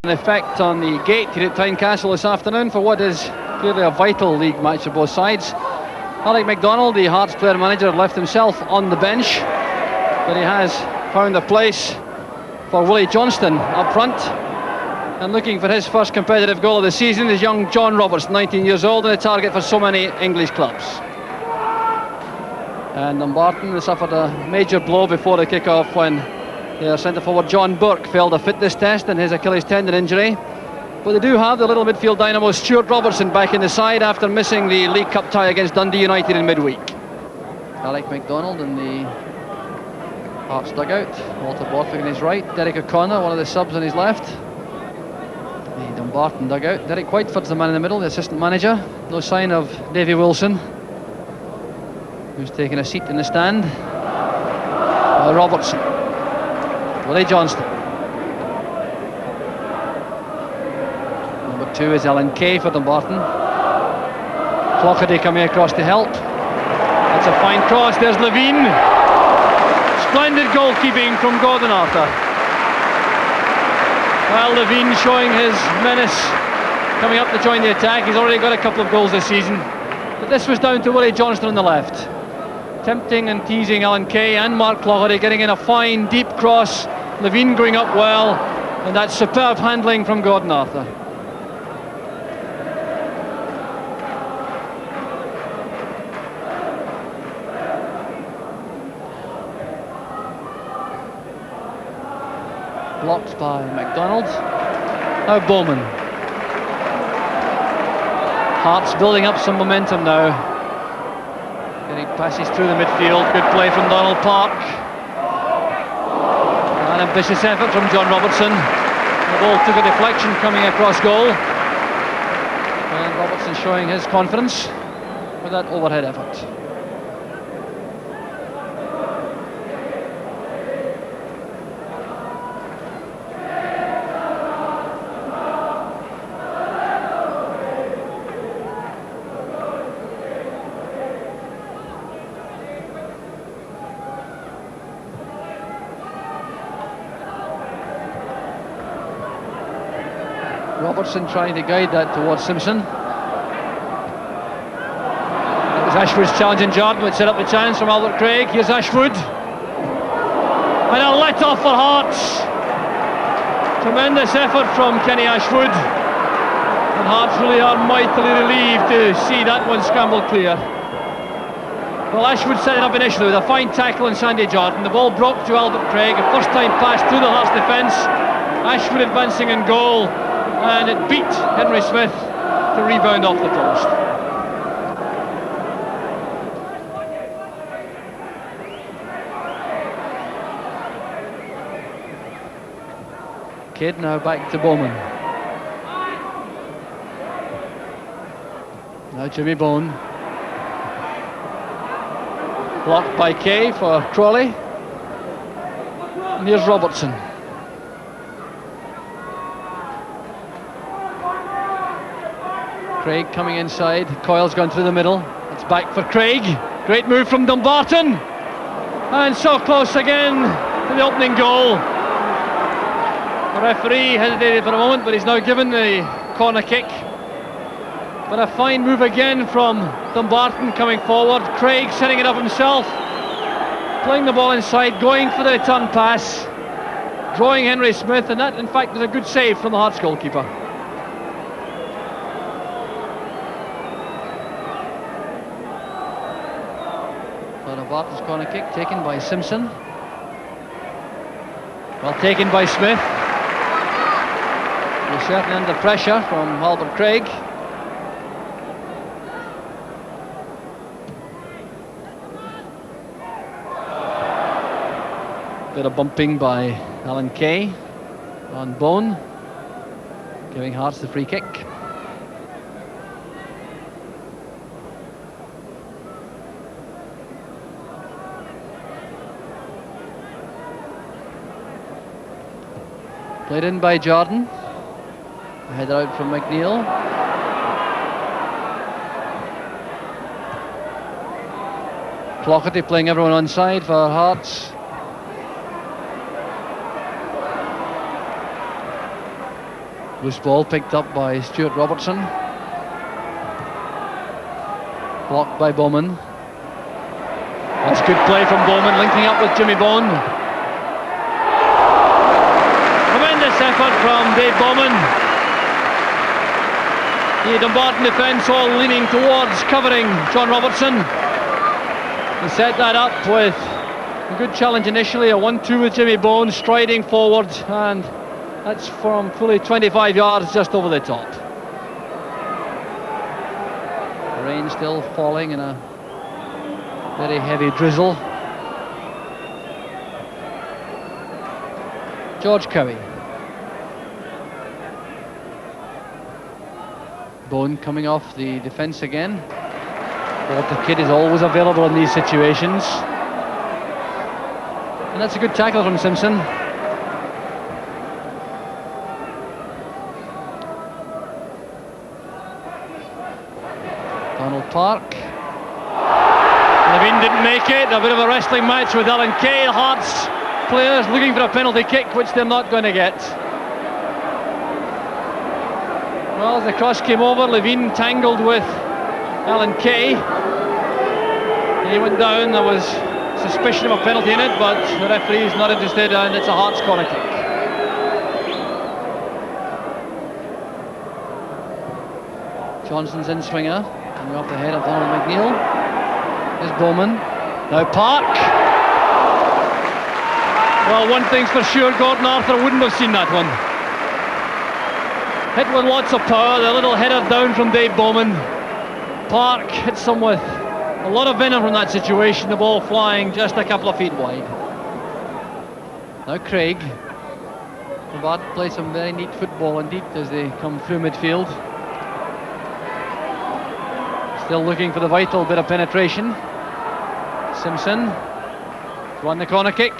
An effect on the gate here at Tynecastle this afternoon for what is clearly a vital league match for both sides. Alec MacDonald, the Hearts player manager, left himself on the bench, but he has found a place for Willie Johnston up front, and looking for his first competitive goal of the season is young John Roberts, 19 years old, and a target for so many English clubs. And Dumbarton suffered a major blow before the kick-off when their centre-forward John Burke failed a fitness test and his Achilles tendon injury. But they do have the little midfield dynamo Stuart Robertson back in the side after missing the League Cup tie against Dundee United in midweek. Alec MacDonald in the Hearts dugout, Walter Borthwick on his right, Derek O'Connor, one of the subs on his left. The Dumbarton dugout, Derek Whiteford's the man in the middle, the assistant manager. No sign of Davy Wilson, who's taking a seat in the stand. Robertson, Willie Johnston. Number 2 is Alan Kay for Dumbarton. Clougherty coming across to help. That's a fine cross, there's Levine. Splendid goalkeeping from Gordon Arthur. Well, Levine showing his menace coming up to join the attack. He's already got a couple of goals this season, but this was down to Willie Johnston on the left, tempting and teasing Alan Kay and Mark Clougherty, getting in a fine deep cross. Levine going up well, and that's superb handling from Gordon Arthur. Blocked by MacDonald. Now Bowman. Hearts building up some momentum now. Getting passes through the midfield. Good play from Donald Park. An ambitious effort from John Robertson. The ball took a deflection coming across goal. And Robertson showing his confidence with that overhead effort. Robertson trying to guide that towards Simpson. It was Ashwood's challenging Jordan, which set up the chance from Albert Craig. Here's Ashwood. And a let off for Hearts. Tremendous effort from Kenny Ashwood. And Hearts really are mightily relieved to see that one scrambled clear. Well, Ashwood set it up initially with a fine tackle on Sandy Jordan. The ball broke to Albert Craig. A first time pass through the Hearts defence. Ashwood advancing in goal. And it beat Henry Smith to rebound off the post. Kidd now back to Bowman. Now Jimmy Bone. Blocked by Kay for Crawley. And here's Robertson. Craig coming inside, Coyle's gone through the middle. It's back for Craig. Great move from Dumbarton. And so close again to the opening goal. The referee hesitated for a moment, but he's now given the corner kick. But a fine move again from Dumbarton coming forward. Craig setting it up himself. Playing the ball inside, going for the return pass. Drawing Henry Smith, and that in fact was a good save from the Hearts goalkeeper. Barton's corner kick taken by Simpson. Well taken by Smith. He's certainly under pressure from Albert Craig. Bit of bumping by Alan Kay on Bone, giving Hearts the free kick. Played in by Jordan. A header out from McNeil. Clougherty playing everyone on side for Hearts. Loose ball picked up by Stuart Robertson. Blocked by Bowman. That's good play from Bowman, linking up with Jimmy Bone. Tremendous effort from Dave Bowman. The Dumbarton defence all leaning towards covering John Robertson. He set that up with a good challenge initially, a 1-2 with Jimmy Bone striding forward, and that's from fully 25 yards just over the top. Rain still falling in a very heavy drizzle. George Cowie. Bone coming off the defence again. Walter Kidd is always available in these situations. And that's a good tackle from Simpson. Donald Park. Levine didn't make it. A bit of a wrestling match with Alan Kay. Hearts players looking for a penalty kick, which they're not going to get. Well, as the cross came over, Levine tangled with Alan Kay. He went down. There was suspicion of a penalty in it, but the referee is not interested, and it's a Hearts corner kick. Johnston's in swinger, coming off the head of Donald McNeil. Here's Bowman. Now Park. Well, one thing's for sure, Gordon Arthur wouldn't have seen that one. Hit with lots of power, the little header down from Dave Bowman. Park hits him with a lot of venom from that situation, the ball flying just a couple of feet wide. Now Craig. Dumbarton play some very neat football indeed as they come through midfield. Still looking for the vital bit of penetration. Simpson to run the corner kick.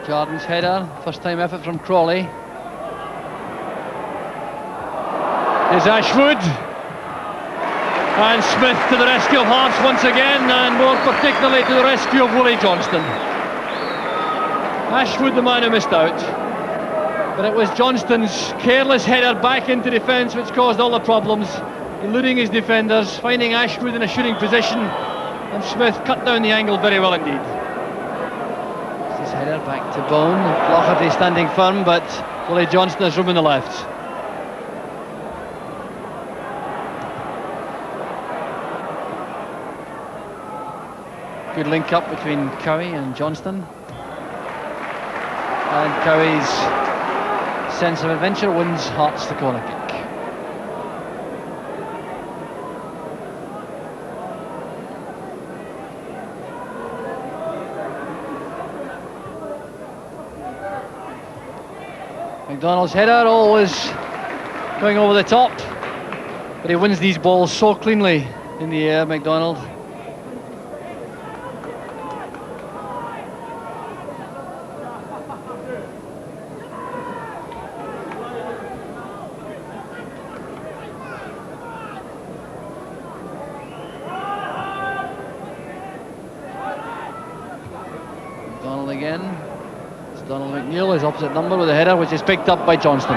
Jordan's header, first time effort from Crawley. There's Ashwood. And Smith to the rescue of Hearts once again, and more particularly to the rescue of Willie Johnston. Ashwood the man who missed out. But it was Johnston's careless header back into defence which caused all the problems, eluding his defenders, finding Ashwood in a shooting position, and Smith cut down the angle very well indeed. His header back to Bone. Flaherty standing firm, but Willie Johnston has room on the left. Good link up between Cowie and Johnston. And Cowie's sense of adventure wins Hearts the corner kick. McDonald's header always going over the top, but he wins these balls so cleanly in the air, McDonald. McDonald again. It's Donald McNeil, his opposite number, with a header which is picked up by Johnston.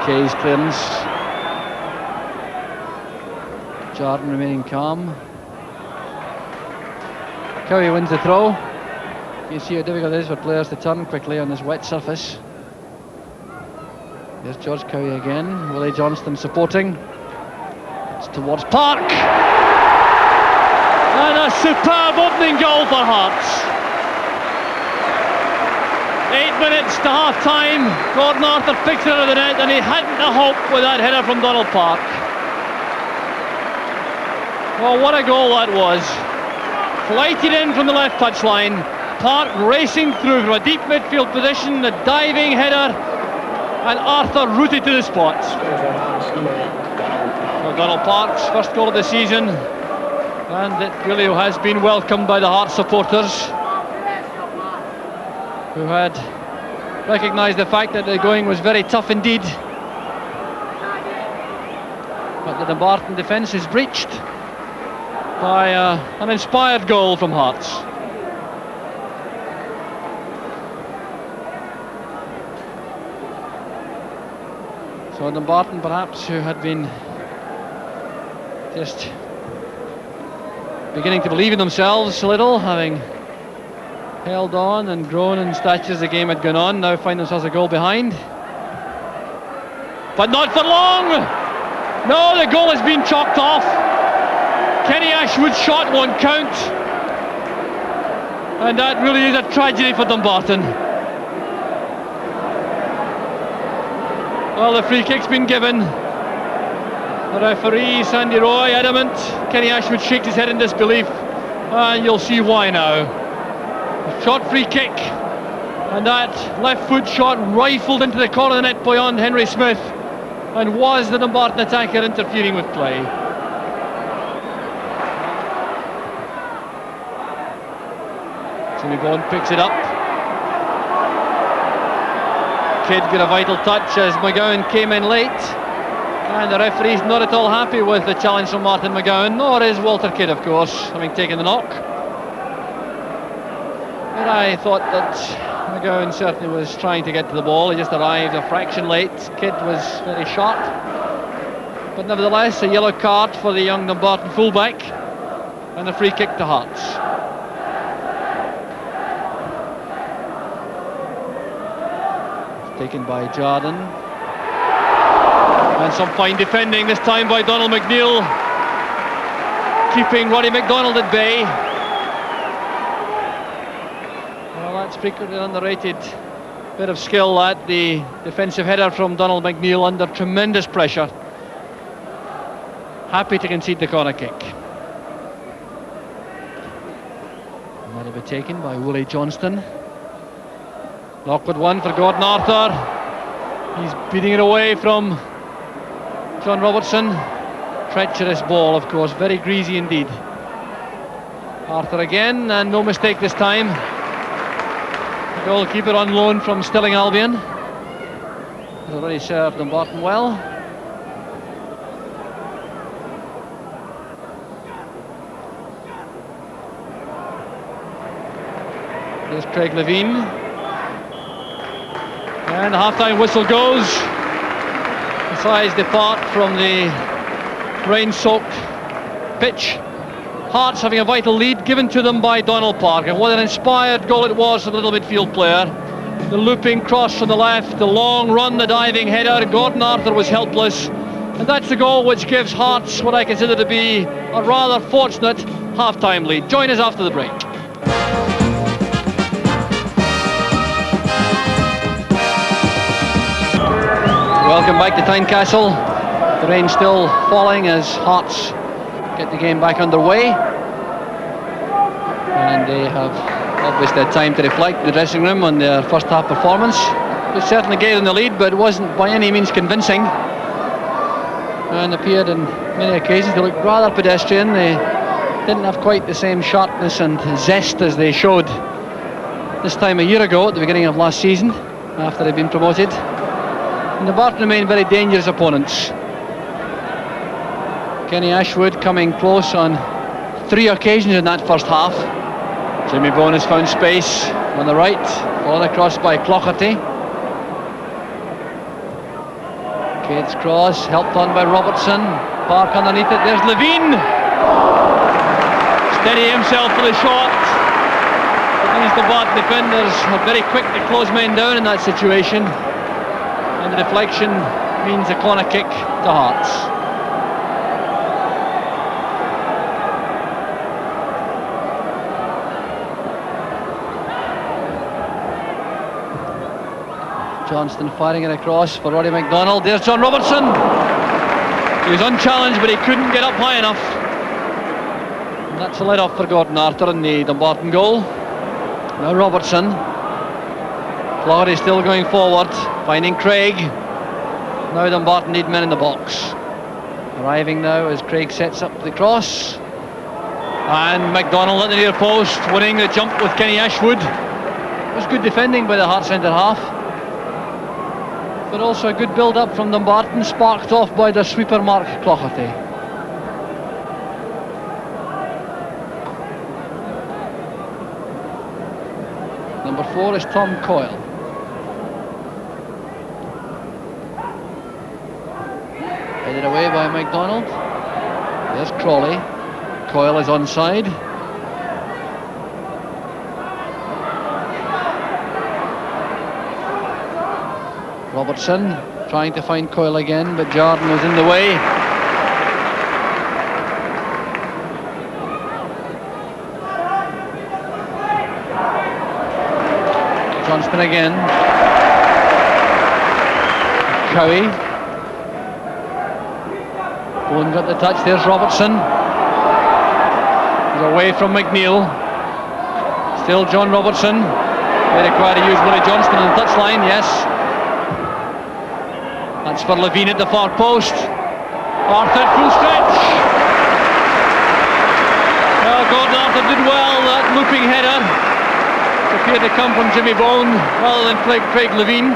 Kay's clearance. Jordan remaining calm. Cowie wins the throw. You can see how difficult it is for players to turn quickly on this wet surface. There's George Cowie again. Willie Johnston supporting. It's towards Park. And a superb opening goal for Hearts. 8 minutes to half time. Gordon Arthur picks it out of the net, and he hadn't a hope with that header from Donald Park. Well, what a goal that was. Flighted in from the left touchline. Park racing through from a deep midfield position, the diving header, and Arthur rooted to the spot. So Donald Park's first goal of the season, and it really has been welcomed by the Hearts supporters, who had recognised the fact that the going was very tough indeed. But the Dumbarton defence is breached by an inspired goal from Hearts. So Dumbarton, perhaps, who had been just beginning to believe in themselves a little, having held on and grown in stature as the game had gone on, now find themselves a goal behind. But not for long! No, the goal has been chalked off. Kenny Ashwood's shot won't count. And that really is a tragedy for Dumbarton. Well, the free kick's been given. The referee, Sandy Roy, adamant. Kenny Ashwood shakes his head in disbelief. And you'll see why now. A shot free kick. And that left foot shot rifled into the corner of the net beyond Henry Smith. And was the Dumbarton attacker interfering with play? Jimmy Bone picks it up. Kidd got a vital touch as McGowan came in late. And the referee's not at all happy with the challenge from Martin McGowan, nor is Walter Kidd, of course, having taken the knock. But I thought that McGowan certainly was trying to get to the ball. He just arrived a fraction late. Kidd was very sharp. But nevertheless, a yellow card for the young Dumbarton fullback and a free kick to Hearts. It's taken by Jardine. And some fine defending, this time by Donald McNeill, keeping Roddy MacDonald at bay. Well, that's frequently an underrated bit of skill, that the defensive header from Donald McNeill under tremendous pressure. Happy to concede the corner kick. And that'll be taken by Willie Johnston. An awkward one for Gordon Arthur. He's beating it away from John Robertson. Treacherous ball, of course, very greasy indeed. Arthur again, and no mistake this time. The goalkeeper on loan from Stirling Albion has already served Dumbarton well. There's Craig Levine. And the half-time whistle goes. The sides depart from the rain-soaked pitch. Hearts having a vital lead given to them by Donald Parker. What an inspired goal it was for the little midfield player. The looping cross from the left, the long run, the diving header. Gordon Arthur was helpless. And that's the goal which gives Hearts what I consider to be a rather fortunate half-time lead. Join us after the break. Welcome back to Tynecastle. The rain still falling as Hearts get the game back underway. And they have obviously had time to reflect in the dressing room on their first half performance. It certainly gave them the lead, but it wasn't by any means convincing. And appeared in many occasions to look rather pedestrian. They didn't have quite the same sharpness and zest as they showed this time a year ago at the beginning of last season, after they'd been promoted. And the Dumbarton remain very dangerous opponents. Kenny Ashwood coming close on 3 occasions in that first half. Jimmy Bone has found space on the right, followed across by Clougherty. Kidd's cross, helped on by Robertson. Park underneath it, there's Levine. Steady himself for the shot. But these Dumbarton defenders are very quick to close men down in that situation. And the deflection means a corner kick to Hearts. Johnston firing it across for Roddy MacDonald. There's John Robertson. He was unchallenged, but he couldn't get up high enough. And that's a let-off for Gordon Arthur in the Dumbarton goal. Now Robertson. Florey still going forward, finding Craig. Now Dumbarton need men in the box. Arriving now as Craig sets up the cross. And MacDonald at the near post, winning the jump with Kenny Ashwood. It was good defending by the Hearts centre half. But also a good build-up from Dumbarton, sparked off by the sweeper Mark Clougherty. Number 4 is Tom Coyle. Headed away by MacDonald. There's Crawley. Coyle is onside. Robertson trying to find Coyle again, but Jordan was in the way. Johnston again. Cowie. Bone got the touch, there's Robertson. He's away from McNeil. Still John Robertson. They require to use Willie Johnston on the touchline, yes. That's for Levine at the far post. Arthur full stretch. Well, Gordon Arthur did well, that looping header. It appeared to come from Jimmy Bone rather than Craig Levine.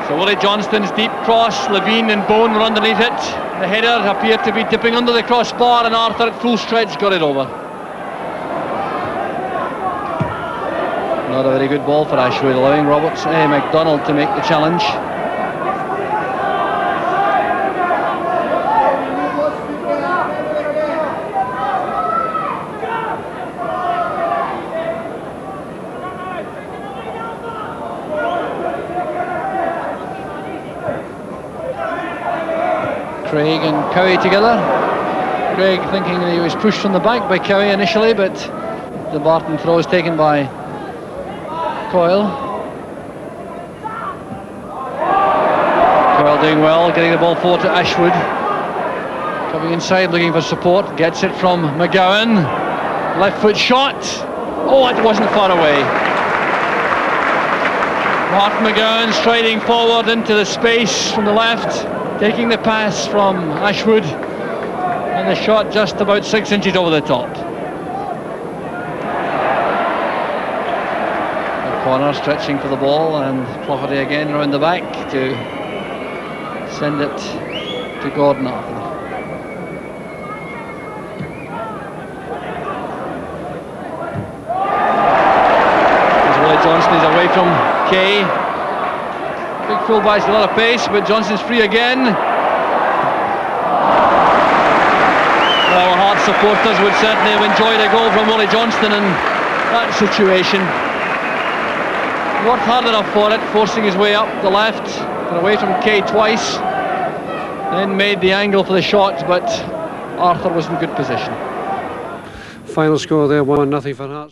So Willie Johnston's deep cross, Levine and Bone were underneath it. The header appeared to be dipping under the crossbar, and Arthur at full stretch got it over. Not a very good ball for Ashwood, allowing MacDonald to make the challenge. Craig and Cowie together. Craig thinking that he was pushed from the back by Cowie initially, but the Dumbarton throw is taken by Coyle. Coyle doing well, getting the ball forward to Ashwood. Coming inside, looking for support, gets it from McGowan. Left foot shot. Oh, it wasn't far away. Mark McGowan striding forward into the space from the left, taking the pass from Ashwood, and the shot just about 6 inches over the top. O'Connor stretching for the ball, and Clougherty again round the back to send it to Gordon Arthur. As Willie Johnston is away from Kay. Big fullback's a lot of pace, but Johnston's free again. Well, Hearts supporters would certainly have enjoyed a goal from Willie Johnston in that situation. Worked hard enough for it, forcing his way up the left, got away from Kay twice, then made the angle for the shot, but Arthur was in good position. Final score there, 1-0 for Hearts.